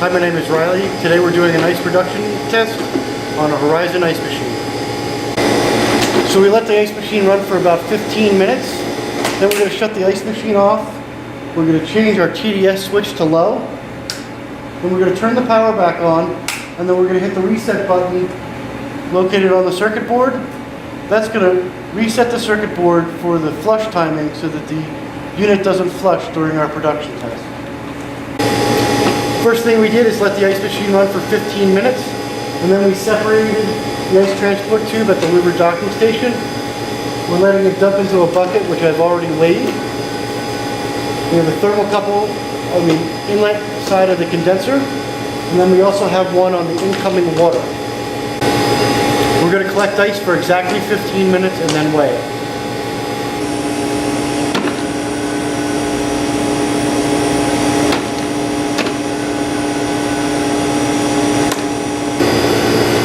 Hi, my name is Riley. Today we're doing an ice production test on a Horizon ice machine. So we let the ice machine run for about 15 minutes. Then we're going to shut the ice machine off. We're going to change our TDS switch to low. Then we're going to turn the power back on, and then we're going to hit the reset button located on the circuit board. That's going to reset the circuit board for the flush timing so that the unit doesn't flush during our production test. First thing we did is let the ice machine run for 15 minutes, and then we separated the ice transport tube at the Woodward docking station. We're letting it dump into a bucket, which I've already weighed. We have a thermocouple on the inlet side of the condenser, and then we also have one on the incoming water. We're going to collect ice for exactly 15 minutes and then weigh it.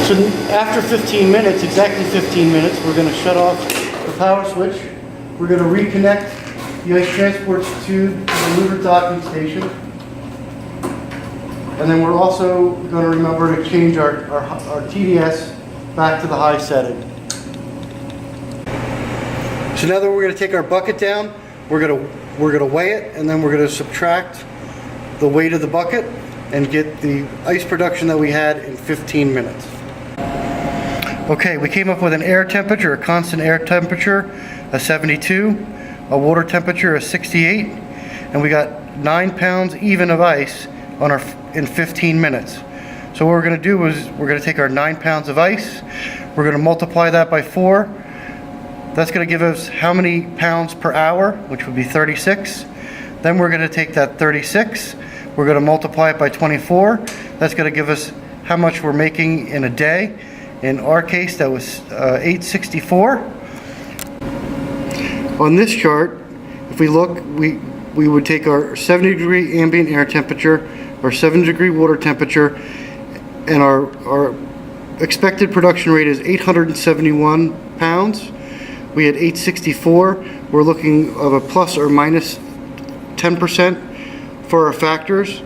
So after 15 minutes, exactly 15 minutes, we're going to shut off the power switch. We're going to reconnect the ice transport tube to the Woodward docking station. And then we're also going to remember to change our TDS back to the high setting. So now that we're going to take our bucket down, we're going to weigh it, and then we're going to subtract the weight of the bucket and get the ice production that we had in 15 minutes. Okay, we came up with an air temperature, a constant air temperature, a 72, a water temperature, a 68, and we got 9 pounds even of ice on in 15 minutes. So what we're going to do is we're going to take our 9 pounds of ice, we're going to multiply that by 4. That's going to give us how many pounds per hour, which would be 36. Then we're going to take that 36, we're going to multiply it by 24. That's going to give us how much we're making in a day. In our case, that was 864. On this chart, if we look, we would take our 70-degree ambient air temperature, our 7-degree water temperature, and our expected production rate is 871 pounds. We had 864. We're looking of a plus or minus 10% for our factors.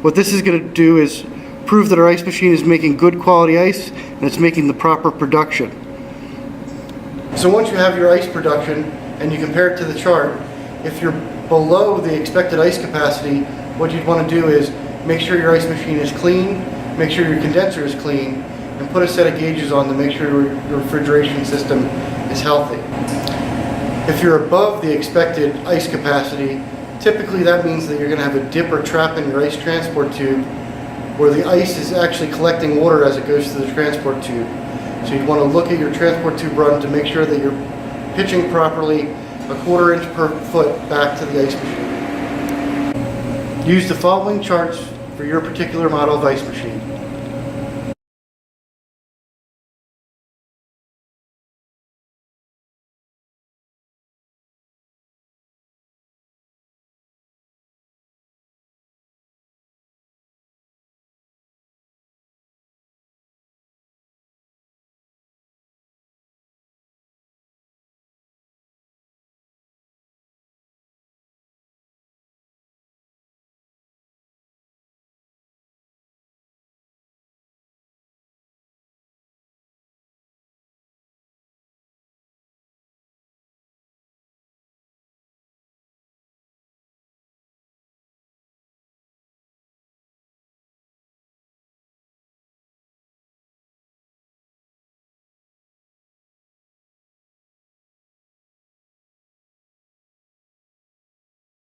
What this is going to do is prove that our ice machine is making good quality ice and it's making the proper production. So once you have your ice production and you compare it to the chart, if you're below the expected ice capacity, what you'd want to do is make sure your ice machine is clean, make sure your condenser is clean, and put a set of gauges on to make sure your refrigeration system is healthy. If you're above the expected ice capacity, typically that means that you're going to have a dip or trap in your ice transport tube where the ice is actually collecting water as it goes through the transport tube. So you'd want to look at your transport tube run to make sure that you're pitching properly 1/4 inch per foot back to the ice machine. Use the following charts for your particular model of ice machine.